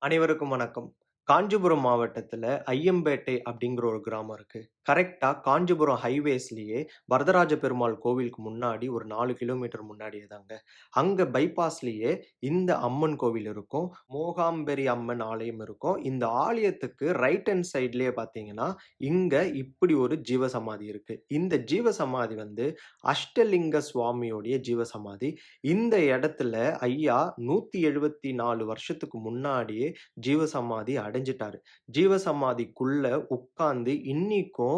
அனைவருக்கும் வணக்கம். காஞ்சிபுரம் மாவட்டத்துல ஐயம்பேட்டை அப்படிங்கிற ஒரு கிராமம் இருக்கு. கரெக்ட்டா காஞ்சிபுரம் ஹைவேஸ்லயே வரதராஜ பெருமாள் கோவிலுக்கு முன்னாடி ஒரு 4 கிலோமீட்டர் முன்னாடியே தாங்க. அங்க பைபாஸ்லயே இந்த அம்மன் கோவில் இருக்கும். மோகாம்பெரி அம்மன் ஆலயம் இருக்கும். இந்த ஆலயத்துக்கு ரைட் ஹேண்ட் சைட்லயே பார்த்தீங்கன்னா, இங்க இப்படி ஒரு ஜீவசமாதி இருக்கு. இந்த ஜீவசமாதி வந்து அஷ்டலிங்க சுவாமியோடைய ஜீவசமாதி. இந்த இடத்துல ஐயா 174 வருஷத்துக்கு முன்னாடியே ஜீவசமாதி அடைஞ்சிட்டாரு. ஜீவசமாதிக்குள்ள உட்கார்ந்து இன்னிக்கும்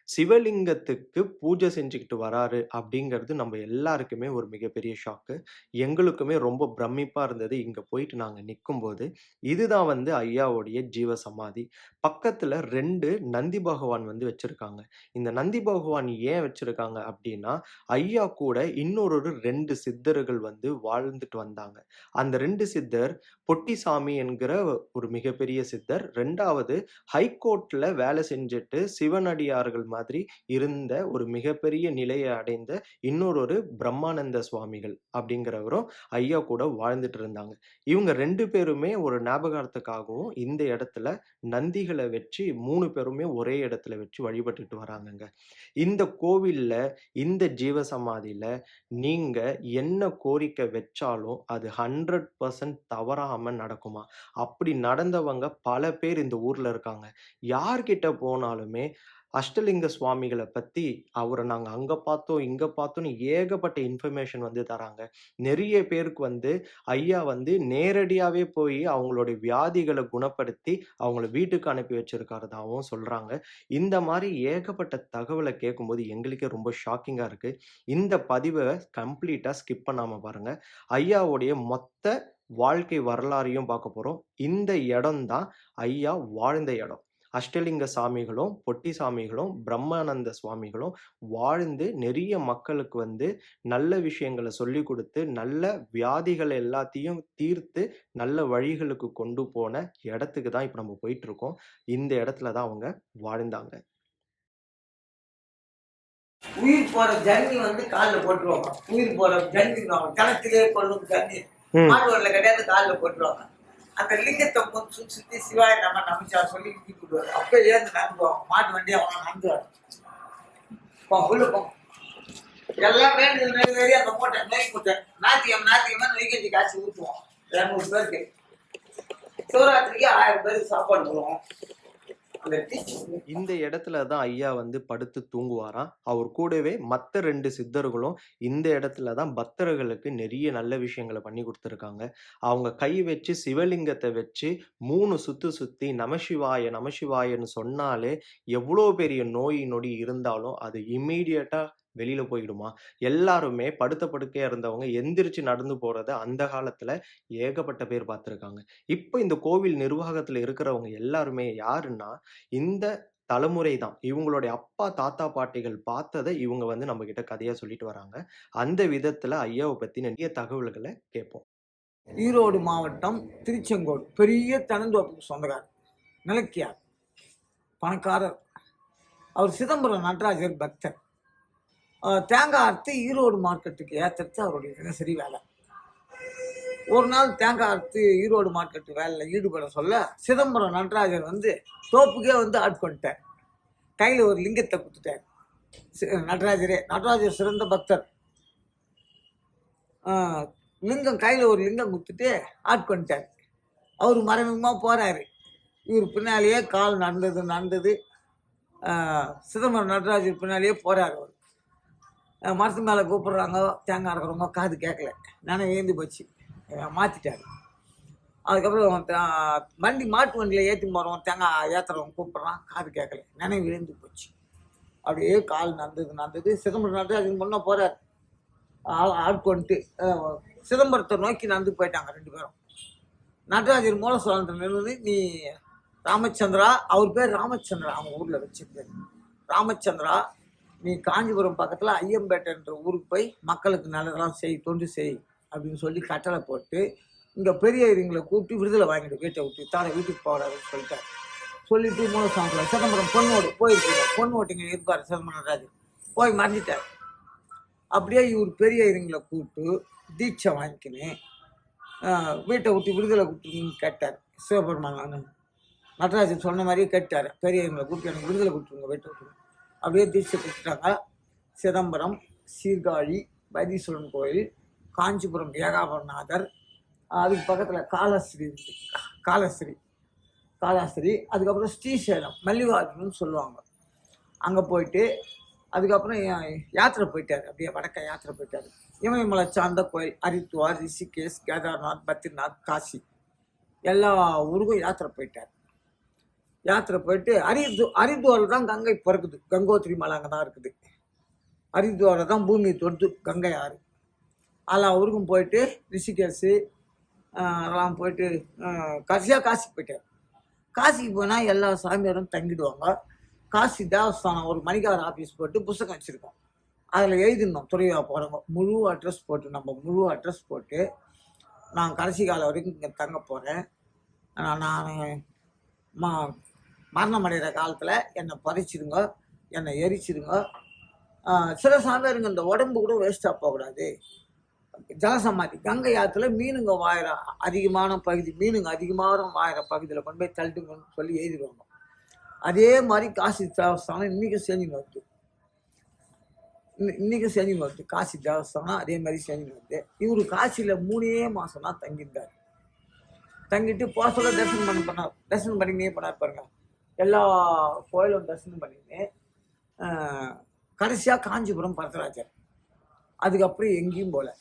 சிவலிங்கத்துக்கு பூஜை செஞ்சுக்கிட்டு வராரு அப்படிங்கிறது நம்ம எல்லாருக்குமே ஒரு மிகப்பெரிய ஷாக்கு. எங்களுக்குமே ரொம்ப பிரமிப்பா இருந்தது இங்க போயிட்டு நாங்க நிக்கும்போது. இதுதான் வந்து ஐயாவுடைய ஜீவசமாதி. பக்கத்துல 2 நந்தி பகவான் வந்து வச்சிருக்காங்க. இந்த நந்தி பகவான் ஏன் வச்சிருக்காங்க அப்படின்னா, ஐயா கூட இன்னொரு 2 சித்தர்கள் வந்து வாழ்ந்துட்டு வந்தாங்க. அந்த 2 சித்தர் பொட்டிசாமி என்கிற ஒரு மிகப்பெரிய சித்தர். 2வது ஹைகோர்ட்ல வேலை செஞ்சுட்டு சிவனடியார்கள் மாதிரி இருந்த ஒரு மிகப்பெரிய நிலையை அடைந்த இன்னொரு பிரம்மானந்த சுவாமிகள் அப்படிங்கிறவரும் ஐயா கூட வாழ்ந்துட்டு இருந்தாங்க. இவங்க 2 பேருமே ஒரு ஞாபகார்த்தத்துக்காகவும் இந்த இடத்துல நந்திகளை வச்சு 3 பேருமே ஒரே இடத்துல வச்சு வழிபட்டுட்டு வராங்கங்க. இந்த கோவில்ல, இந்த ஜீவசமாதியில நீங்க என்ன கோரிக்கை வச்சாலும் அது 100% தவறாம நடக்குமா? அப்படி நடந்தவங்க பல பேர் இந்த ஊர்ல இருக்காங்க. யார்கிட்ட போனாலுமே அஷ்டலிங்க சுவாமிகள பத்தி, அவர நாங்க அங்க பார்த்தோம், இங்க பார்த்தோம்ன்னு ஏகப்பட்ட இன்ஃபர்மேஷன் வந்து தராங்க. நெறைய பேருக்கு வந்து ஐயா வந்து நேரடியாவே போயி அவங்களுடைய வியாதிகள குணப்படுத்தி, அவங்கள வீட்டுக்கு அனுப்பி வச்சிருக்கிறதாவும் சொல்றாங்க. இந்த மாரி ஏகப்பட்ட தகவல கேட்கும்போது எங்களுக்கே ரொம்ப ஷாக்கிங்கா இருக்கு. இந்த பதிவ கம்ப்ளீட்டா ஸ்கிப் பண்ணாம பாருங்க. ஐயாவுடைய மொத்த வாழ்க்கை வரலாறையும் பார்க்க போறோம். இந்த இடம் தான் ஐயா வாழ்ந்த இடம். அஷ்டலிங்க சாமிகளும், பொட்டி சாமிகளும், பிரம்மானந்த சுவாமிகளும் வாழ்ந்து நெறைய மக்களுக்கு வந்து நல்ல விஷயங்கள சொல்லிக் குடுத்து, நல்ல வியாதிகள் எல்லாத்தையும் தீர்த்து, நல்ல வழிகளுக்கு கொண்டு போன இடத்துக்கு தான் இப்ப நம்ம போயிட்டுருக்கோம். இந்த இடத்துல தான் அவங்க வாழ்ந்தாங்க. உயிர் போற ஜன்னி வந்து காலில் போட்டுருவாங்க. உயிர் போற ஜன்னி கிணத்திலே கொள்ளும் ஜன்னி மாட்டுவரில் கிடையாது, காலில் போட்டுருவாங்க. அந்த லிங்கத்தை சுற்றி சுற்றி சிவாய நம்ம நம்பிச்சா சொல்லி கூப்பிடுவாரு. அப்போ ஏந்து நடந்துவாங்க. மாட்டு வண்டி அவங்க நடந்துவாரு. உள்ள போங்க எல்லாம் வேண்டிய அந்த மூட்டை நோய் மூட்டை நாத்தியமா நெய்கஞ்சி காய்ச்சி ஊற்றுவோம். 200 பேருக்கு சிவராத்திரிக்கு 1000 பேருக்கு சாப்பாடு போடுவோம். இந்த இடத்துல தான் ஐயா வந்து படுத்து தூங்குவாராம். அவர் கூடவே மத்த 2 சித்தர்களும் இந்த இடத்துல தான் பக்தர்களுக்கு நெறைய நல்ல விஷயங்கள பண்ணி குடுத்துருக்காங்க. அவங்க கை வச்சு சிவலிங்கத்த வச்சு 3 சுத்து சுத்தி நமசிவாய நமசிவாயன்னு சொன்னாலே எவ்வளோ பெரிய நோய் நொடி இருந்தாலும் அது இம்மீடியட்டா வெளியில போயிடுமா? எல்லாருமே படுத்த படுக்கையா இருந்தவங்க எந்திரிச்சு நடந்து போறத அந்த காலத்துல ஏகப்பட்ட பேர் பார்த்துருக்காங்க. இப்ப இந்த கோவில் நிர்வாகத்துல இருக்கிறவங்க எல்லாருமே யாருன்னா, இந்த தலைமுறை தான். இவங்களுடைய அப்பா, தாத்தா, பாட்டிகள் பார்த்தத இவங்க வந்து நம்மகிட்ட கதையா சொல்லிட்டு வராங்க. அந்த விதத்துல ஐயாவ பத்தி நிறைய தகவல்கள கேட்போம். ஈரோடு மாவட்டம் திருச்செங்கோடு பெரிய தென்னந்தோப்புக்கு சொந்தக்காரர், நிலக்கியார், பணக்காரர். அவர் சிதம்பரம் நடராஜர் பக்தர். தேங்காய் அறுத்து ஈரோடு மார்க்கெட்டுக்கு ஏற்றுறது அவருடைய தினசரி வேலை. ஒரு நாள் தேங்காய் அறுத்து ஈரோடு மார்க்கெட்டு வேலையில் ஈடுபட சொல்ல சிதம்பரம் நடராஜர் வந்து தோப்புக்கே வந்து ஆட்கொண்டார். கையில் ஒரு லிங்கத்தை கொடுத்துட்டார். நடராஜர் சிறந்த பக்தர். லிங்கம் கையில் ஒரு லிங்கம் கொடுத்துட்டு ஆட்கொண்டார். அவர் மறைமுகமாக போகிறாரு. இவர் பின்னாலேயே கால் நடந்தது. சிதம்பரம் நடராஜர் பின்னாலேயே போகிறார். அவர் மரத்து மேலே கூப்பிட்றாங்க. தேங்காய் அறுக்கிறவங்க காது கேட்கல. நானே ஏந்தி போச்சு, மாற்றிட்டாரு. அதுக்கப்புறம் வண்டி மாட்டு வண்டியில் ஏற்றி போகிறவன் தேங்காய் ஏற்றுறவங்க கூப்பிட்றான், காது கேட்கல, நினைவு எழுந்து போச்சு. அப்படியே கால் நடந்தது. சிதம்பரம் நடராஜன் முன்னே போகிறார். ஆட்கொண்டு சிதம்பரத்தை நோக்கி நடந்து போயிட்டாங்க 2 பேரும். நடராஜர் மூல சுவாமி நின்று, நீ ராமச்சந்திரா, அவர் பேர் ராமச்சந்திரா, அவங்க ஊரில் வச்சிருக்காரு. ராமச்சந்திரா, நீ காஞ்சிபுரம் பக்கத்தில் ஐயம்பேட்டைன்ற ஊருக்கு போய் மக்களுக்கு நல்லதெல்லாம் தொண்டு செய் அப்படின்னு சொல்லி கட்டளை போட்டு இங்கே பெரிய இதுங்களை கூப்பிட்டு விடுதலை வாங்கிட்டு வீட்டை விட்டு தானே வீட்டுக்கு போகிறாருன்னு சொல்லிட்டார். சொல்லிட்டு மூலசாமியில் சிதம்பரம் பொண்ணோடு போயிருக்காரு. பொண்ணு ஓட்டிங்க இருப்பார் சிதம்பரம் நடராஜர். போய் மறைஞ்சிட்டார். அப்படியே இவர் பெரிய இருங்களை கூப்பிட்டு தீட்சை வாங்கிக்கின்னு வீட்டை விட்டு விடுதலை கொடுத்துருங்கன்னு கேட்டார். சிவபெருமான் நடராஜன் சொன்ன மாதிரியே கேட்டார். பெரிய இருங்களை கூப்பிட்டு எனக்கு விடுதலை கொடுத்துருங்க, வீட்டை விட்டுருங்க. அப்படியே தீட்சை கொடுத்துட்டாங்க. சிதம்பரம், சீர்காழி, வைத்தீஸ்வரன் கோயில், காஞ்சிபுரம் ஏகாபரநாதர், அதுக்கு பக்கத்தில் காலஸ்ரீ இருக்கு. காலாஸ்திரி, அதுக்கப்புறம் ஸ்ரீசைலம் மல்லிகார்ஜுனன்னு சொல்லுவாங்க. அங்கே போயிட்டு அதுக்கப்புறம் யாத்திரை போயிட்டார். அப்படியே வடக்க யாத்திரை போயிட்டார். இமயமலை சார்ந்த கோயில் ஹரித்வார், ரிஷிகேஷ், கேதார்நாத், பத்ரிநாத், காசி எல்லா ஊருக்கும் யாத்திரை போயிட்டார். யாத்திரை போயிட்டு ஹரித்வாரில் தான் கங்கை பிறக்குது. கங்கோத்திரி மலை அங்கே தான் இருக்குது. ஹரித்வாரில் தான் பூமி தொடுத்து கங்கை ஆறு. எல்லா ஊருக்கும் போயிட்டு ரிஷிகேஷு அதெல்லாம் போயிட்டு கடைசியாக காசிக்கு போயிட்டார். காசிக்கு போனால் எல்லா சாமியாரும் தங்கிடுவாங்க. காசி தேவஸ்தானம் ஒரு மணிக்கார ஆஃபீஸ் போட்டு புத்தகம் வச்சுருக்கோம். அதில் எழுதிடணும் துறையாக போகிறவங்க முழு அட்ரஸ் போட்டு, நம்ம முழு அட்ரஸ் போட்டு நான் கடைசி காலம் வரைக்கும் இங்கே தங்க போகிறேன். நான் மரணம் அடைகிற காலத்தில் என்னை பறிச்சிருங்க, என்னை எரிச்சிருங்க. சில சாமியாருங்க இந்த உடம்பு கூட வேஸ்ட்டாக போகக்கூடாது. ஜலசமாதி கங்கை ஆற்றுல மீனுங்க வாயிற அதிகமான பகுதி, மீனுங்க அதிகமாக வாயிற பகுதியில் கொண்டு போய் தள்ளிட்டுங்கன்னு சொல்லி எழுதிடுவாங்க. அதே மாதிரி காசி தேவஸ்தானம் இன்றைக்கும் செஞ்சுன்னு வருது. காசி தேவஸ்தானம் அதே மாதிரி செஞ்சுன்னு வருது. இவர் காசியில் 3 மாதம் தான் தங்கியிருந்தார். தங்கிட்டு போக சொல்ல தரிசனம் பண்ணினே பண்ணார் பாருங்க. எல்லா கோயிலும் தரிசனம் பண்ணின்னு கடைசியாக காஞ்சிபுரம் வரதராஜர். அதுக்கப்புறம் எங்கேயும் போகல.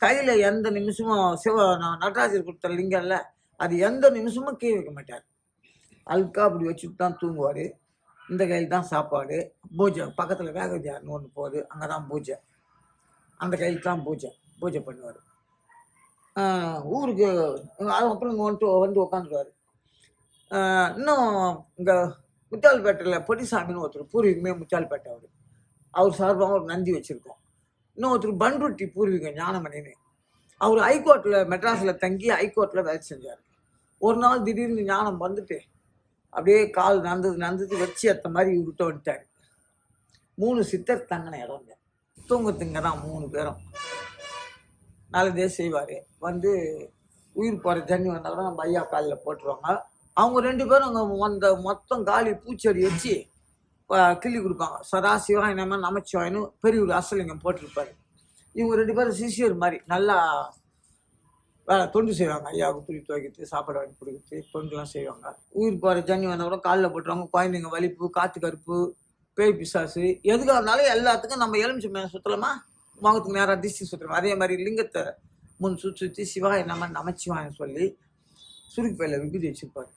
கையில் எந்த நிமிஷமும் நடராஜர் கொடுத்த லிங்கம்ல, அது எந்த நிமிஷமும் கீழே வைக்க மாட்டார். அழுக்கா அப்படி வச்சுட்டு தான் தூங்குவார். இந்த கையில் தான் சாப்பாடு. பூஜை பக்கத்தில் வேகவித்தியார்னு ஒன்று போகுது, அங்கே தான் பூஜை. அந்த கையில் தான் பூஜை பண்ணுவார். ஊருக்கு அதுக்கப்புறம் இங்கே வந்து உட்காந்துருவார். இன்னும் இங்கே முத்தால்பேட்டையில் பொடிசாமின்னு ஒருத்தர் பூர்வீகமே முத்தால்பேட்டை. அவர் சார்பாக ஒரு நந்தி வச்சுருக்கோம். இன்னும் ஒருத்தர் பண்ருட்டி பூர்வீகம் ஞானமணின்னு. அவர் ஹைகோர்ட்டில் மெட்ராஸில் தங்கி ஹைகோர்ட்டில் வேலை செஞ்சார். ஒரு நாள் திடீர்னு ஞானம் வந்துட்டு அப்படியே கால் நடந்தது வச்சு ஏற்ற மாதிரி இவர்கிட்ட வந்துட்டார். 3 சித்தர் தங்கின இடங்க. தூங்கத்துங்க தான் 3 பேரும் நல்லதே செய்வார். வந்து உயிர் போகிற ஜன்னி வந்தால் கூட நம்ம ஐயா காலில் போட்டுருவாங்க. அவங்க 2 பேரும் அங்கே அந்த மொத்தம் காலி பூச்செடி வச்சு கிள்ளி கொடுப்பாங்க. சதாசிவம் என்னமா நமச்சிவாயின்னு பெரிய ஒரு அசலிங்கம் போட்டிருப்பாரு. இவங்க 2 பேரும் சிஷியர் மாதிரி நல்லா தொண்டு செய்வாங்க. ஐயாவுக்கு துணி துவைக்கிறது, சாப்பாடு வாங்கி கொடுக்குறது, தொண்டுலாம் செய்வாங்க. உயிர் போகிற ஜன்னி வந்தால் கூட காலில் போட்டுருவாங்க. குழந்தைங்க வலிப்பு, காற்று கருப்பு, பேய் பிசாசு எதுக்காக இருந்தாலும் எல்லாத்துக்கும் நம்ம எலுமிச்சை மேலே சுற்றலாமா, முகத்துக்கு நேராக திஷ்டி சுற்றுறோம். அதே மாதிரி லிங்கத்தை சுற்றி சிவாய நமச்சிவாயன்னு சொல்லி சுருக்கு பையில் விபூதி வச்சுருப்பார்.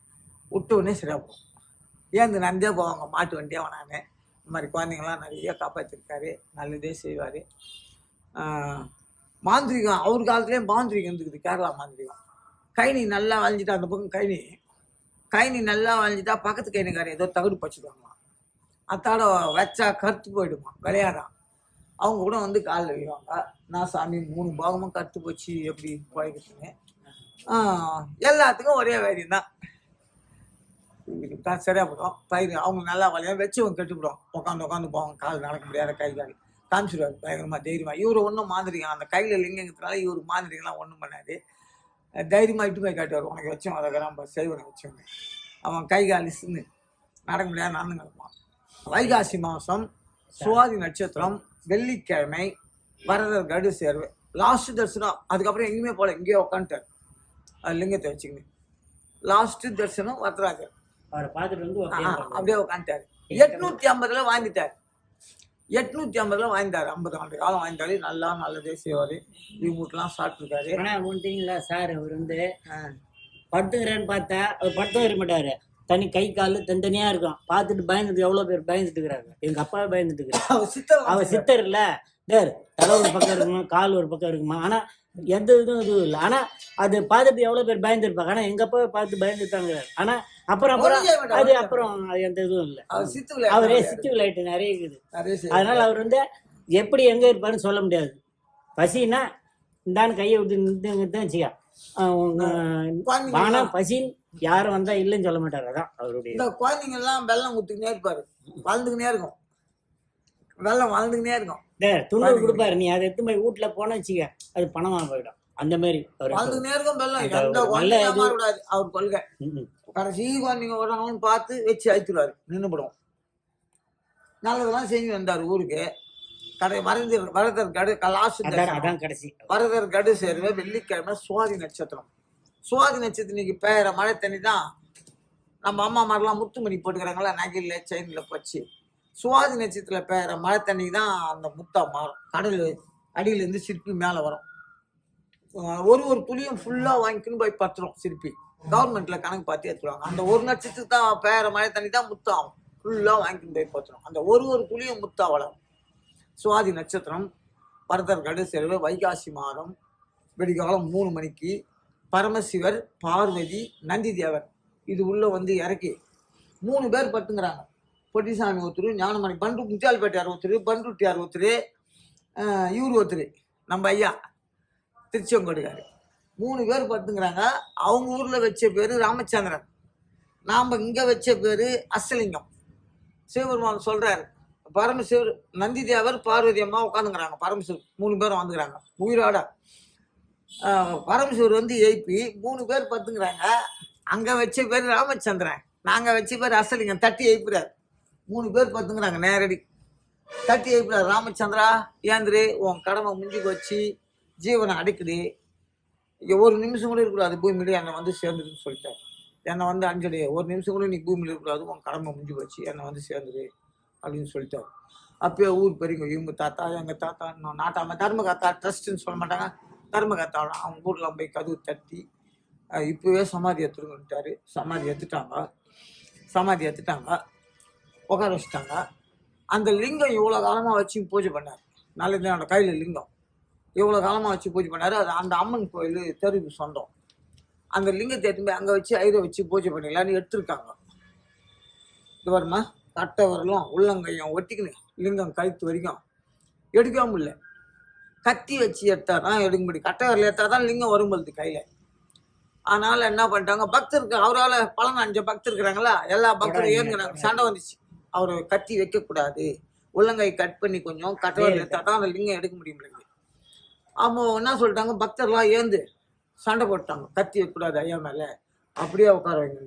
விட்ட உடனே சரியாக போகும். ஏன் நந்தே போவாங்க, மாட்டு வண்டியாக வேணான்னு. இந்த மாதிரி குழந்தைங்களாம் நிறைய காப்பாற்றிருக்காரு. நல்லதே செய்வார். மாந்திரிகம் அவர் காலத்துலேயே மாந்திரிகம் இருக்குது. கேரளா மாந்திரிகம். கைனி நல்லா வளைஞ்சிட்டா, அந்த பக்கம் கைனி நல்லா வளைஞ்சிட்டா பக்கத்து கைனிக்காரர் ஏதோ தகுடு பச்சுக்குவாங்களாம். அத்தாட வச்சா கருத்து போயிடுமா, விளையாடான். அவங்க கூட வந்து காலில் வைவாங்க. நான் சாமி 3 பாகமும் கருத்து போச்சு எப்படி குழைக்குதுங்க. எல்லாத்துக்கும் ஒரே வேரியம் தான். சரியாக போடும். பயிர் அவங்க நல்லா வளையா வச்சவங்க கெட்டுவிடும். உட்காந்து போவாங்க. கால் நடக்க முடியாத கை கால் காமிச்சிடுவார் பயங்கரமாக தைரியமாக. இவர் ஒன்றும் மாந்திரிகம் அந்த கையில் லிங்கங்கிறதுனால இவர் மாந்திரிகம்லாம் ஒன்றும் பண்ணாது. தைரியமாக இட்டு போய் காட்டுவார். உனக்கு வச்சோம் அதை நம்ம செய்வனை வச்சோங்க. அவன் கை கால் இசுன்னு நடக்க முடியாது, நடந்து கிடப்பான். வைகாசி மாதம் சுவாதி நட்சத்திரம் வெள்ளிக்கிழமை வரதர் கடு சேர்வு லாஸ்ட் தரிசனம். அதுக்கப்புறம் எங்கேயுமே போல, இங்கேயே உட்காந்துட்டார். லிங்கத்தை வச்சுக்கின்னு லாஸ்ட் தரிசனம் வரதராஜர் அவரை பார்த்துட்டு வந்து அப்படியே உட்காந்துட்டாரு. 850 வாங்கிட்டார். 850 வாங்கிட்டாரு. 50 ஆண்டு காலம் வாங்கிட்டாரு. நல்லதே செய்வார். இவங்க வீட்டுலாம் சாப்பிட்டுருக்காரு. ஆனால் ஒன்றுங்களா சார், அவர் வந்து படுத்துக்கிறேன்னு பார்த்தா அவர் படுத்து வர மாட்டார். தனி கை கால் தனித்தனியாக இருக்கும். பார்த்துட்டு பயந்துட்டு எவ்வளோ பேர் பயந்துட்டு இருக்கிறாங்க. எங்கள் அப்பாவே பயந்துட்டு இருக்கிறாங்க. அவர் சித்தர் இல்லை டேர், தலை ஒரு பக்கம் இருக்குமா, கால் ஒரு பக்கம் இருக்குமா. ஆனால் எந்த இதுவும் இல்லை. ஆனால் அது பார்த்துட்டு எவ்வளோ பேர் பயந்துருப்பாங்க. ஆனால் எங்கள் அப்பாவை பார்த்து பயந்துட்டாங்க. ஆனால் அப்புறம் அது எந்த இதுவும் இல்லை. அவரே சித்து விளையாட்டு நிறைய இருக்குது. அதனால அவர் வந்து எப்படி எங்கே இருப்பாருன்னு சொல்ல முடியாது. பசின்னா இந்தான்னு கையை விட்டு நிறுத்துன்னு வச்சுக்கா. ஆனால் பசின்னு யாரும் வந்தா இல்லைன்னு சொல்ல மாட்டாரு. அதான் அவருடைய. இந்த குழந்தைங்க எல்லாம் வெள்ளம் குத்துக்கினே இருப்பாரு, வளர்ந்துக்கினே இருக்கும். வெள்ளம் வளர்ந்துக்கினே இருக்கும். துண்டு கொடுப்பாரு, நீ அதை எடுத்து போய் வீட்டுல போன வச்சுக்க, அது பணமா போயிடும். அந்த மாதிரி வளர்ந்துக்கினே இருக்கும் வெள்ளம். இந்த எந்த ஒரு நல்ல குழந்தையும் இது. ஏமாறக்கூடாது அவர் கொள்கை. ம். கடைசி குழந்தைங்க வர்றாங்கன்னு பார்த்து வச்சு அழித்துடுவாரு, நின்றுபடும். நல்லதெல்லாம் செஞ்சு வந்தார் ஊருக்கு. வரதர் கடு லாஸ்ட் அதான் கடைசி. வரதர் கடு சேர்வே வெள்ளிக்கிழமை சுவாதி நட்சத்திரம். சுவாதி நட்சத்திரம் இன்னைக்கு பெய்கிற மழை தண்ணி தான் நம்ம அம்மா மாதிரிலாம் முத்துமணி போட்டுக்கிறாங்களா நகையில் செயினில் வச்சு. சுவாதி நட்சத்திரத்தில் பெய்கிற மழை தண்ணி தான் அந்த முத்தா மாறும். கடல் அடியிலேருந்து சிற்பி மேலே வரும். ஒரு துளியும் ஃபுல்லாக வாங்கிக்கணும் போய் பத்துரும் சிற்பி. கவர்மெண்ட்டில் கணக்கு பார்த்து எடுத்துருவாங்க. அந்த ஒரு நட்சத்திரத்துக்கு தான் பெய்கிற மழை தண்ணி தான் முத்தாகும். ஃபுல்லாக வாங்கிக்கணும் போய் பத்துரும். அந்த ஒரு துளியும் முத்தா வளரும். சுவாதி நட்சத்திரம் வரதர் கடு சேர்வு வைகாசி மாதம் வெடிகாலம் 3 மணிக்கு பரமசிவர், பார்வதி, நந்தி தேவர் இது உள்ள வந்து இறக்கி 3 பேர் பட்டுங்கிறாங்க. பொட்டிசாமி ஒருத்தர், ஞானமணி பண்டு முத்தியால்பேட்டையார் ஒருத்தர், பண்ருட்டியார் ஒருத்தர், இவர் ஒருத்தர் நம்ம ஐயா திருச்செங்கோடுகார். 3 பேர் பட்டுங்கிறாங்க. அவங்க ஊரில் வச்ச பேர் ராமச்சந்திரன், நாம் இங்கே வச்ச பேர் அசலிங்கம். சிவபெருமான் சொல்கிறாரு, பரமசிவர், நந்தி தேவர், பார்வதி அம்மா உட்காந்துங்கிறாங்க. பரமசிவர் 3 பேரும் வந்துக்கிறாங்க உயிரோட. பரமசிவர் வந்து எழுப்பி 3 பேர் பத்துங்கிறாங்க. அங்கே வச்ச பேர் ராமச்சந்திரன், நாங்கள் வச்ச பேர் அசலிங்கம். தட்டி எழுப்புறாரு. 3 பேர் பத்துங்கிறாங்க. நேரடி தட்டி எழுப்புறாரு. ராமச்சந்திரா ஏந்திரு, உன் கடமை முடிஞ்சு போச்சு, ஜீவனை அடைக்குது, ஒரு நிமிஷம் கூட இருக்கக்கூடாது பூமியில என்னை வந்து சேர்ந்துருன்னு சொல்லிட்டார். என்னை வந்து அஞ்சலி, ஒரு நிமிஷம் கூட நீ பூமியில் இருக்கக்கூடாது, உன் கடமை முடிஞ்சு போச்சு, என்னை வந்து சேர்ந்துரு அப்படின்னு சொல்லிட்டாரு. அப்பயே ஊர் பெரியவங்க, இவங்க தாத்தா எங்கள் தாத்தா நாட்டாம தர்மகர்த்தா ட்ரஸ்ட்டுன்னு சொல்ல மாட்டாங்க, தர்மகர்த்தா அவங்க ஊரில் போய் கதவு தட்டி இப்போவே சமாதி எடுத்துருங்கட்டாரு. சமாதி எடுத்துட்டாங்க, உட்கார வச்சுட்டாங்க. அந்த லிங்கம் இவ்வளோ காலமாக வச்சு பூஜை பண்ணார். நல்லது அந்த கையில் லிங்கம் இவ்வளோ காலமாக வச்சு பூஜை பண்ணார். அது அந்த அம்மன் கோயில் தெருவுக்கு சொந்தம். அந்த லிங்கத்தை எடுத்து போய் அங்கே வச்சு ஐரை வச்சு பூஜை பண்ணிடலான்னு எடுத்துருக்காங்க. இது வருமா கட்டை வரலும் உள்ளங்கையும் ஒட்டிக்கணும், லிங்கம் கழுத்து வரைக்கும் எடுக்க முடியல. கத்தி வச்சு எடுத்தா தான் எடுக்க முடியும். கட்டை வரல எடுத்தா தான் லிங்கம் வரும்பொழுது கையில். அதனால என்ன பண்ணிட்டாங்க, பக்தருக்கு அவரால் பலன் 5 பக்தர் இருக்கிறாங்களா, எல்லா பக்தரும் ஏறுங்கிறாங்க. சண்டை வந்துச்சு, அவர் கத்தி வைக்கக்கூடாது, உள்ளங்கை கட் பண்ணி கொஞ்சம் கட்டை வரல எடுத்தா தான் அந்த லிங்கம் எடுக்க முடியும். அவங்க என்ன சொல்லிட்டாங்க, பக்தர்லாம் ஏந்து சண்டை போட்டாங்க, கத்தி வைக்கக்கூடாது ஐயா மேலே, அப்படியே உட்கார வைங்க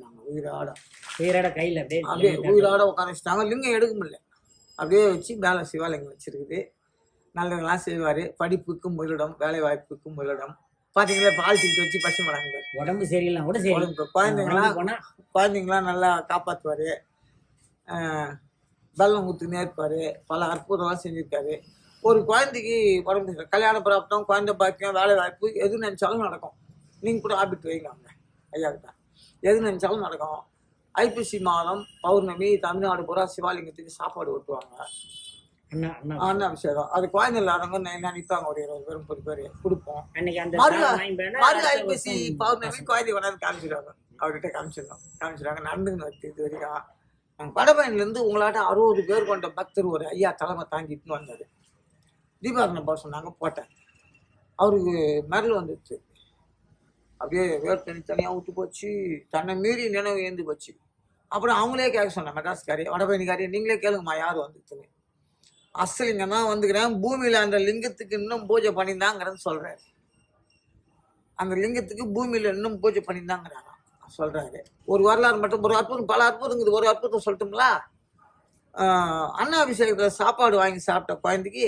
உயிரோட கையில் அப்படியே உயிரோட உட்கார வச்சுட்டாங்க. லிங்கம் எடுக்க முடியல, அப்படியே வச்சு மேலே சிவாலிங்கம் வச்சிருக்குது. நல்லதெல்லாம் செய்வார். படிப்புக்கும் முதலிடம், வேலை வாய்ப்புக்கும் முதலிடம். பார்த்தீங்களா, பால் தூக்கி வச்சு பசு மடாங்க. உடம்பு சரியில்லாம் கூட சரி, குழந்தைங்களாம் நல்லா காப்பாற்றுவார். வெள்ளம் ஊற்றுனே இருப்பார். பல அற்புதம்லாம் செஞ்சுருக்காரு. ஒரு குழந்தைக்கு உடம்பு கல்யாண பிராப்தம், குழந்தை பாக்கியம், வேலை வாய்ப்பு எது நினச்சாலும் நடக்கும். நீங்கள் கூட ஆபிட்டு வைங்க அவங்க ஐயாக்கிட்ட, எது நினச்சாலும் நடக்கும். ஐப்பசி மாதம் பௌர்ணமி தமிழ்நாடு பூரா சிவாலிங்கத்துக்கு சாப்பாடு ஓட்டுவாங்க, அன்னாபிஷேகம். அது குழந்தை இல்லாதவங்க நினைப்பாங்க, ஒரு 20 பேர் 30 பேர் கொடுப்போம். மறு ஐப்பசி பௌர்ணமி குழந்தை கொண்டாந்து காமிச்சிடுவாங்க. அவர்கிட்ட காமிச்சிடுவாங்க. நடந்துன்னு வச்சு இது வரைக்கும் நாங்கள் வடபயன்லேருந்து உங்களாட்ட 60 பேர் கொண்ட பக்தர் ஒரு ஐயா தலைமை தாங்கிட்டுன்னு வந்தார். தீபாவளி போட சொன்னாங்க, போட்டேன். அவருக்கு மெரல் வந்துடுச்சு. அப்படியே வேர் தனியாக ஊற்றி போச்சு, தன்னை மீறி நினைவு ஏந்து போச்சு. அப்புறம் அவங்களே கேட்க சொன்னேன், மெட்ராஸ்காரி வடபயணிக்காரி, நீங்களே கேளுங்கம்மா யார் வந்துச்சுன்னு. அசலிங்கம் தான் வந்துக்கிறேன், பூமியில் அந்த லிங்கத்துக்கு இன்னும் பூஜை பண்ணியிருந்தாங்கிறது சொல்கிறாரு. அந்த லிங்கத்துக்கு பூமியில் இன்னும் பூஜை பண்ணியிருந்தாங்கிறாங்க சொல்கிறாரு. ஒரு வரலாறு மட்டும், ஒரு அற்புதம், பல அற்புதங்குது. ஒரு அற்புதம் சொல்லட்டுங்களா? அன்னாபிஷேகத்தில் சாப்பாடு வாங்கி சாப்பிட்ட குழந்தைக்கு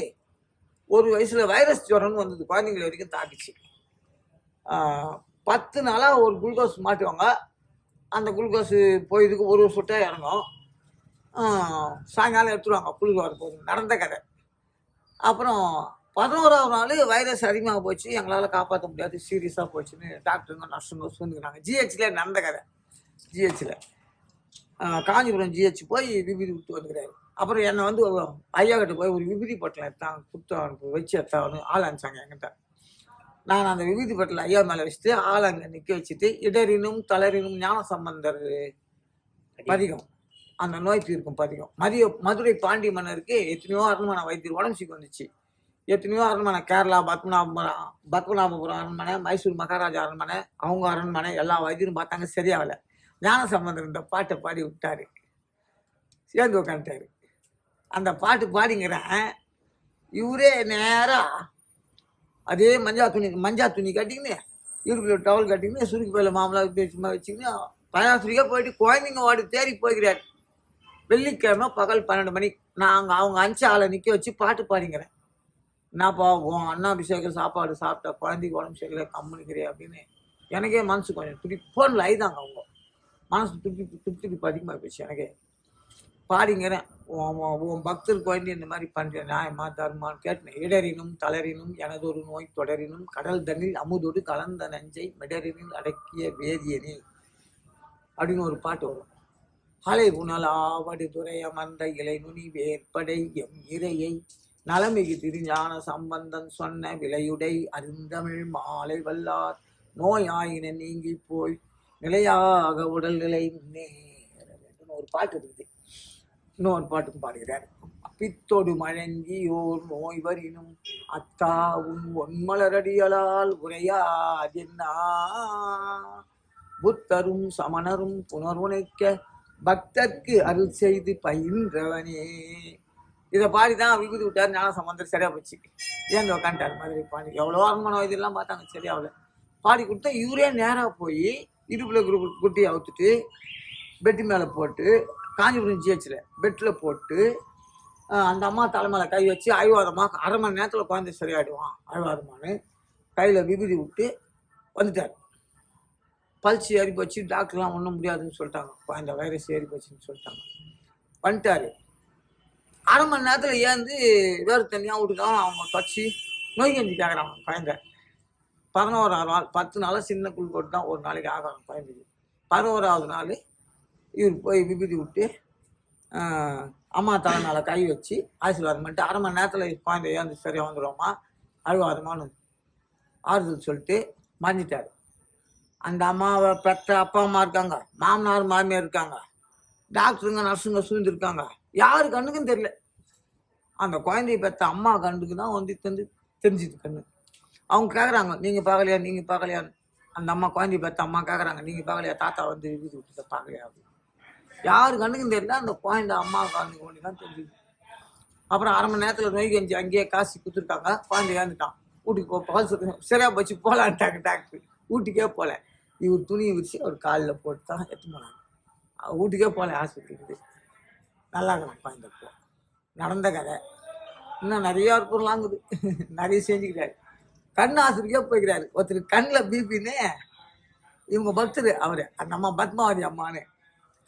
1 வயசில் வைரஸ் ஜுரம்னு வந்தது. குழந்தைங்களை வரைக்கும் தாக்கிச்சு. 10 நாளாக ஒரு குளுக்கோஸ் மாட்டுவாங்க. அந்த குளுக்கோஸு போயதுக்கு ஒரு சொட்டாக இறங்கும். சாயங்காலம் எடுத்துருவாங்க, குளிர் வரப்போகுது. நடந்த கதை. அப்புறம் 11ஆவது நாள் வைரஸ் அதிகமாக போச்சு, எங்களால் காப்பாற்ற முடியாது, சீரியஸாக போச்சுன்னு டாக்டருங்க நர்ஸுங்க சொல்லிக்கிறாங்க. ஜிஹெச்சில் நடந்த கதை. ஜிஹெச்சில் காஞ்சிபுரம் ஜிஹெச் போய் விபூதி விட்டு வந்துக்கிறாரு. அப்புறம் என்னை வந்து ஐயா கிட்ட போய் ஒரு விபூதி பட்டில் எடுத்தாங்க, கொடுத்து வச்சு எடுத்தான்னு ஆள் அனுப்பிச்சாங்க என்கிட்ட. நான் அந்த விபூதி பட்டில் ஐயா மேலே வச்சுட்டு ஆள் அங்கே நிற்க வச்சுட்டு, இடரினும் தளரினும் ஞான சம்பந்தர் பதிகம், அந்த நோய் தீர்க்கும் பதிகம். மதுரை பாண்டிய மன்னருக்கு எத்தனையோ அரண்மனை வைத்தியர் உடம்புக்கு வந்துச்சு. எத்தனையோ அரண்மனை, கேரளா பத்மநாபபுரம் அரண்மனை, மைசூர் மகாராஜா அரண்மனை, அவங்க அரண்மனை, எல்லா வைத்தியரும் பார்த்தாங்க, சரியாகலை. ஞான சம்பந்தர் இந்த பாட்டை பாடி விட்டாரு, சேர்ந்து உட்காந்துட்டாரு. அந்த பாட்டு பாடிங்கிறேன். இவரே நேரா அதே மஞ்சா துணி கட்டிக்கின்னு, இடுப்புல டவல் கட்டிக்கின்னு, சுருக்கு பையில மாமலா சும்மா வச்சுக்கின்னு, பயாசுரிக்கா போயிட்டு குழந்தைங்க வார்டு தேடி போய்க்கிறாரு. வெள்ளிக்கிழமை பகல் 12 மணி. நான் அவங்க அனுப்பிச்ச ஆளை நிற்க வச்சு பாட்டு பாடிங்கிறேன். என்னப்பா உன் அண்ணாபிஷேகம் சாப்பாடு சாப்பிட்டா குழந்தைக்கு உடம்பு சரியில்லை கம்முனுக்கிறே அப்படின்னு எனக்கே மனசு கொஞ்சம் ஃபோனில் ஆயிதாங்க அவங்க மனசு துப்தி அதிகமாக போச்சு எனக்கே. பாடிங்கிறேன். உன் பக்தர் குழந்தை இந்த மாதிரி பண்ணுறேன் நியாயமா தர்மான்னு கேட்டேன். இடறினும் தளரினும் எனதொரு நோய் தொடரினும் கடல் தண்ணில் அமுதோடு கலந்த நஞ்சை மிடரினில் அடக்கிய வேதியனே அப்படின்னு ஒரு பாட்டு வரும். அலை உணல் ஆவடு துறை அமர்ந்த இலை நுனி வேற்படை எம் இறையை நலமிகு திருஞான சம்பந்தன் சொன்ன விலையுடை அருந்தமிழ் மாலை வல்லார் நோயாயின நீங்கி போய் நிலையாக உடல்நிலை முன்னேற வேண்டும் ஒரு பாட்டு இருக்குது. இன்னொரு பாட்டும் பாடுகிறார். பித்தொடு மழங்கி ஓர் நோய் வரினும் அத்தாவும் ஒன்மலரடியலால் உரையாதென்னா புத்தரும் சமணரும் புனர்வுனைக்க பக்தர்க்கு அருள் செய்து பயின்றவனே. இதை பாடிதான் விபூதி விட்டார். ஞான சம்பந்தர் சரியா போச்சு. ஏன் உக்காண்டார் மாதிரி பாடி எவ்வளோ அரண்மனை இதெல்லாம் பார்த்தாங்க சரியாவில் பாடி கொடுத்தா இவரே நேராக போய் இடுப்புல குட்டியை அவுத்துட்டு பெட்டு மேலே போட்டு காஞ்சிபுரம் ஜிஹெச்சில் பெட்டில் போட்டு அந்த அம்மா தலைமையில கை வச்சு அழுவாதமாக 1/2 மணி நேரத்தில் குழந்தை சரியாயிடுவான் அழுவாதமானு கையில் விபூதி விட்டு வந்துட்டார். பல்ஸ் ஏறி போச்சு. டாக்டர்லாம் ஒன்றும் முடியாதுன்னு சொல்லிட்டாங்க. குழந்தை வைரஸ் ஏறி போச்சுன்னு சொல்லிட்டாங்க. வந்துட்டாரு. 1/2 மணி நேரத்தில் ஏந்து வேறு தனியாக விட்டுதான் அவங்க தொடச்சி நோய் கஞ்சி கேட்குறாங்க. குழந்தை 11ஆவது நாள் 10 நாளாக சின்ன குள் போட்டு தான் ஒரு நாளைக்கு ஆகிறாங்க குழந்தைக்கு. 11ஆவது நாள் இவர் போய் விபூதி விட்டு அம்மா தலைனால கை வச்சு ஆசீர்வாதம் பண்ணிட்டு 1/2 மணி நேரத்தில் குழந்தை ஏந்து சரியாக வந்துடுவோமா அழுவாதமானு ஆறுதல் சொல்லிட்டு மறைஞ்சிட்டாரு. அந்த அம்மாவை பெற்ற அப்பா அம்மா இருக்காங்க, மாமனார் மாமியார் இருக்காங்க, டாக்டருங்க நர்ஸுங்க சூழ்ந்துருக்காங்க. யாரு கண்ணுக்கும் தெரியல. அந்த குழந்தைய பெற்ற அம்மா கண்ணுக்கு தான் வந்து தெரிஞ்சுது கண்ணு. அவங்க கேட்குறாங்க நீங்கள் பார்க்கலையா நீங்கள் பார்க்கலையான்னு. அந்த அம்மா குழந்தைய பெற்ற அம்மா கேட்குறாங்க நீங்கள் பார்க்கலையா தாத்தா வந்து வீடு விட்டு பார்க்கலையா அப்படின்னு. யாரு கண்ணுக்கும் தெரியல. அந்த குழந்தை அம்மா கண்ணுக்கு ஒன்று தான் தெரிஞ்சுது. அப்புறம் 1/2 மணி நேரத்தில் நோய் கஞ்சி அங்கேயே காசு கொடுத்துருக்காங்க. குழந்தை ஏந்துட்டான். வீட்டுக்கு பால் சரியா போச்சு போகலான்ட்டாங்க டாக்டர். வீட்டுக்கே போகல. இவர் துணியை விரிச்சு அவர் காலில் போட்டு தான் எடுத்து போனாங்க. வீட்டுக்கே போகல ஆஸ்பத்திரிக்கு. நல்லா இருக்கிறான் குழந்தை. இப்போ நடந்த கதை இன்னும் நிறையா பொருளாங்குது. நிறைய செஞ்சுக்கிறாரு. கண் ஆஸ்பத்திரிக்கே போய்க்கிறாரு. ஒருத்தர் கண்ணில் பிபின்னு இவங்க பக்தர் அவர் அந்த அம்மா பத்மாவதி அம்மானு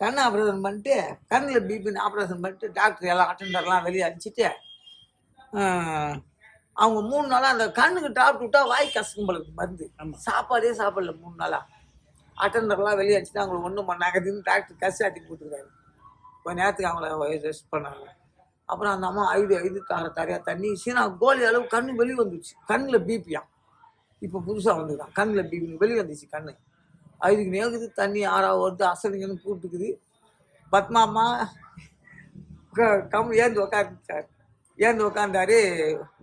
கண் ஆப்ரேஷன் பண்ணிட்டு கண்ணில் பிபின்னு ஆப்ரேஷன் பண்ணிட்டு டாக்டர் எல்லாம் அட்டெண்டர்லாம் வெளியே அனுப்பிச்சிட்டு அவங்க 3 நாளாக அந்த கண்ணுக்கு டாப்ட் விட்டா வாய் கசக்கும்பளுக்கு மருந்து சாப்பாடே சாப்பிடல 3 நாளாக. அட்டெண்டர்லாம் வெளியே அனுப்பிச்சிட்டு அவங்களுக்கு ஒன்றும் பண்ணாங்கன்னு டாக்டர் கசாட்டி போட்டுருக்காரு. கொஞ்ச நேரத்துக்கு அவங்கள ரெஸ்ட் பண்ணாங்க. அப்புறம் அந்த அம்மா ஐது தரையா தண்ணி சீனா கோலி அளவு கண்ணு வெளியே வந்துச்சு. கண்ணில் பிபியா இப்போ புதுசாக வந்துருக்கான். கண்ணில் பிபி வெளியே வந்துச்சு. கண்ணு ஐதுக்கு நேகுது தண்ணி 6ஆவது வருது. அசதிங்கன்னு கூப்பிட்டுக்குது. பத்மாமா ஏந்து உக்காந்துச்சார். ஏந்து உக்காந்தாரு.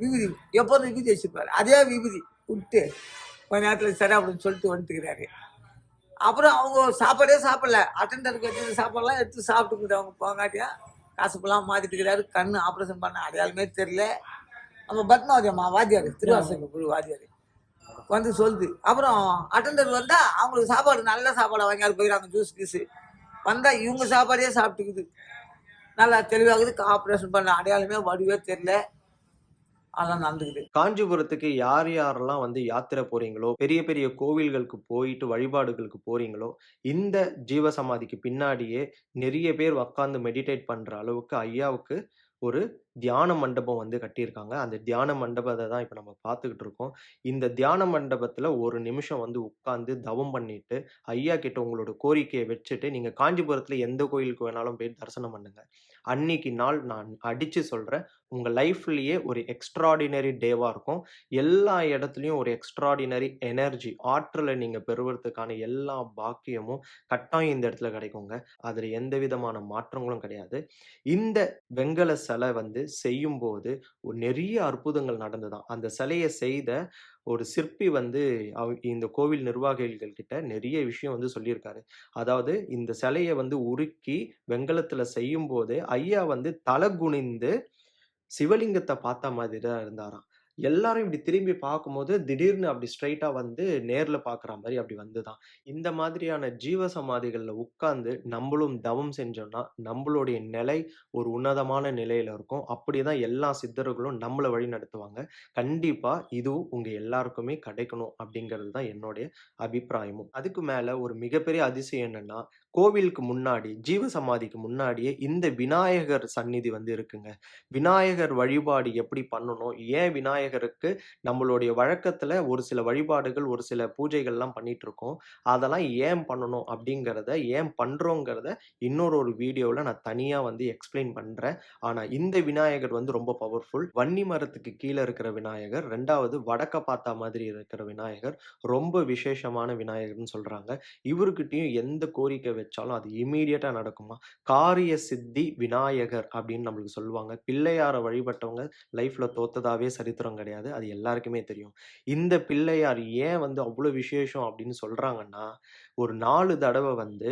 விபூதி எப்போதும் விபூதி வச்சுருப்பாரு. அதே விபூதி விட்டு கொஞ்ச நேரத்தில் சரி அப்படின்னு சொல்லிட்டு வந்துட்டுக்கிறாரு. அப்புறம் அவங்க சாப்பாடே சாப்பிடல. அட்டெண்டருக்கு வச்சு சாப்பாடெல்லாம் எடுத்து சாப்பிட்டுக்குது. அவங்க போங்காட்டியா காசுப்பெல்லாம் மாற்றிட்டுக்கிறாரு. கண்ணு ஆப்ரேஷன் பண்ண அடையாளமே தெரியல. நம்ம பத்மாவதி அம்மா வாத்தியார் திருவாசக குழு வாத்தியார் வந்து சொல்லுது. அப்புறம் அட்டெண்டர் வந்தால் அவங்களுக்கு சாப்பாடு நல்ல சாப்பாடை வாங்கியாரு போயிடறாங்க. ஜூஸ் கீஸு வந்தால் இவங்க சாப்பாடே சாப்பிட்டுக்குது. நல்லா தெளிவாகுது. ஆப்ரேஷன் பண்ண அடையாளமே வடிவே தெரியல. அதெல்லாம் நடந்துக்குது. காஞ்சிபுரத்துக்கு யார் யாரெல்லாம் வந்து யாத்திரை போறீங்களோ, பெரிய பெரிய கோவில்களுக்கு போயிட்டு வழிபாடுகளுக்கு போறீங்களோ, இந்த ஜீவசமாதிக்கு பின்னாடியே நிறைய பேர் உட்கார்ந்து மெடிடேட் பண்ற அளவுக்கு ஐயாவுக்கு ஒரு தியான மண்டபம் வந்து கட்டியிருக்காங்க. அந்த தியான மண்டபத்தை தான் இப்ப நம்ம பார்த்துக்கிட்டு இருக்கோம். இந்த தியான மண்டபத்துல ஒரு நிமிஷம் வந்து உட்கார்ந்து தவம் பண்ணிட்டு, ஐயா கிட்ட உங்களோட கோரிக்கைய வச்சுட்டு, நீங்க காஞ்சிபுரத்துல எந்த கோயிலுக்கு வேணாலும் போய் தரிசனம் பண்ணுங்க. அன்னைக்கு நாள் நான் அடிச்சு சொல்றேன், உங்க லைஃப்லயே ஒரு எக்ஸ்ட்ராடினரி டேவா இருக்கும். எல்லா இடத்துலயும் ஒரு எக்ஸ்ட்ராடினரி எனர்ஜி, ஆற்றலை நீங்க பெறுவதற்கான எல்லா பாக்கியமும் கட்டாயம் இந்த இடத்துல கிடைக்குங்க. அதுல எந்த விதமான மாற்றங்களும் கிடையாது. இந்த வெண்கல சிலை வந்து செய்யும்போது நெறைய அற்புதங்கள் நடந்ததாம். அந்த சிலைய செய்த ஒரு சிற்பி வந்து இந்த கோவில் நிர்வாகிகள் கிட்ட நெறைய விஷயம் வந்து சொல்லியிருக்காரு. அதாவது இந்த சிலைய வந்து உருக்கி வெண்கலத்துல செய்யும்போது, ஐயா வந்து தல குனிந்து சிவலிங்கத்த பார்த்த மாதிரி தான் இருந்தாராம். எல்லாரும் இப்படி திரும்பி பார்க்கும்போது, திடீர்னு அப்படி ஸ்ட்ரெய்ட்டா வந்து நேர்ல பார்க்குற மாரி அப்படி வந்துதாம். இந்த மாதிரியான ஜீவ சமாதிகள்ல உட்கார்ந்து நம்பளும் தவம் செஞ்சோம்னா, நம்பளுடைய நிலை ஒரு உன்னதமான நிலையில இருக்கும். அப்படிதான் எல்லா சித்தர்களும் நம்மள வழிநடத்துவாங்க. கண்டிப்பா இதுவும் உங்க எல்லாருக்குமே கிடைக்கணும் அப்படிங்கிறது தான் என்னுடைய அபிப்பிராயமும். அதுக்கு மேல ஒரு மிகப்பெரிய அதிசயம் என்னன்னா, கோவிலுக்கு முன்னாடி, ஜீவ சமாதிக்கு முன்னாடியே இந்த விநாயகர் சந்நிதி வந்து இருக்குங்க. விநாயகர் வழிபாடு எப்படி பண்ணணும்? ஏன் விநாயகருக்கு நம்மளுடைய வழக்கத்துல ஒரு சில வழிபாடுகள், ஒரு சில பூஜைகள்லாம் பண்ணிட்டுருக்கோம். அதெல்லாம் ஏன் பண்ணணும்? அப்படிங்கிறத, ஏன் பண்றோங்கிறத ஒரு வீடியோல நான் தனியா வந்து எக்ஸ்ப்ளைன் பண்றேன். ஆனா இந்த விநாயகர் வந்து ரொம்ப பவர்ஃபுல். வன்னி மரத்துக்கு கீழ இருக்கிற விநாயகர். 2வது வடக்க பார்த்தா மாதிரி இருக்கிற விநாயகர். ரொம்ப விசேஷமான விநாயகர்ன்னு சொல்றாங்க. இவருகிட்டயும் எந்த கோரிக்கை வச்சாலும் அது இம்மீடியட்டா நடக்குமாம். காரிய சித்தி விநாயகர் அப்படின்னு நம்மளுக்கு சொல்லுவாங்க. பிள்ளையார வழிபட்டவங்க லைஃப்ல தோத்ததாவே சரித்திரம் கிடையாது. அது எல்லாருக்குமே தெரியும். இந்த பிள்ளையார் ஏன் வந்து அவ்ளோ விசேஷம் அப்படின்னு சொல்றாங்கன்னா, ஒரு 4 தடவ வந்து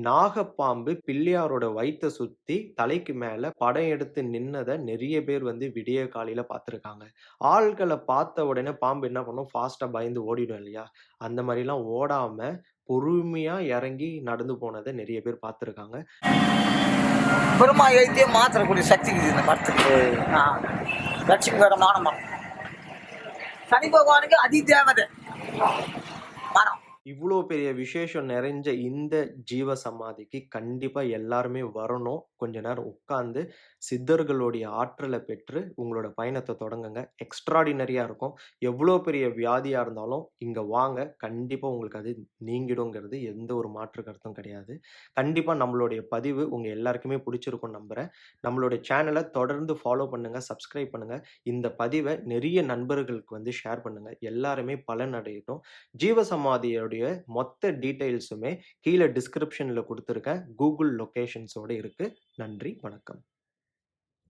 நாகப்பாம்பு பிள்ளையாரோட வயித்த சுத்தி தலைக்கு மேல படம் எடுத்து நின்னத நெறைய பேர் வந்து விடிய காலையில பார்த்துருக்காங்க. ஆள்கள பார்த்த உடனே பாம்பு என்ன பண்ணும்? ஃபாஸ்ட்டா பயந்து ஓடிடும் இல்லையா? அந்த மாரிலாம் ஓடாம பொறுமையா இறங்கி நடந்து போனத நெறைய பேர் பார்த்துருக்காங்க. பெருமா எழுதியே மாற்றக்கூடிய சக்தி இருக்குது இந்த மரத்துக்கு. லட்சுமிகரமான மரம். சனி பகவானுக்கு அதி தேவதை மரம். இவ்ளோ பெரிய விசேஷம் நிறைஞ்ச இந்த ஜீவ சமாதிக்கு கண்டிப்பா எல்லாருமே வரணும். கொஞ்ச நேரம் உட்கார்ந்து சித்தர்களுடைய ஆற்றல பெற்று உங்களோட பயணத்த தொடங்குங்க. எக்ஸ்ட்ராடினரியா இருக்கும். எவ்ளோ பெரிய வியாதியா இருந்தாலும் இங்க வாங்க. கண்டிப்பா உங்களுக்கு அது நீங்கிடுங்கிறது எந்த ஒரு மாற்று கருத்தும் கிடையாது. கண்டிப்பா நம்மளுடைய பதிவு உங்க எல்லாருக்குமே புடிச்சிருக்கும்னு நம்புறேன். நம்மளுடைய சேனல தொடர்ந்து ஃபாலோ பண்ணுங்க, சப்ஸ்கிரைப் பண்ணுங்க. இந்த பதிவ நெறைய நண்பர்களுக்கு வந்து ஷேர் பண்ணுங்க. எல்லாருமே பலன் அடையட்டும். ஜீவசமாதியோடைய மொத்த டீட்டெயில்ஸுமே கீழ டிஸ்கிரிப்ஷன்ல குடுத்திருக்கேன். கூகுள் லொகேஷன்ஸோட இருக்கு. நன்றி, வணக்கம்.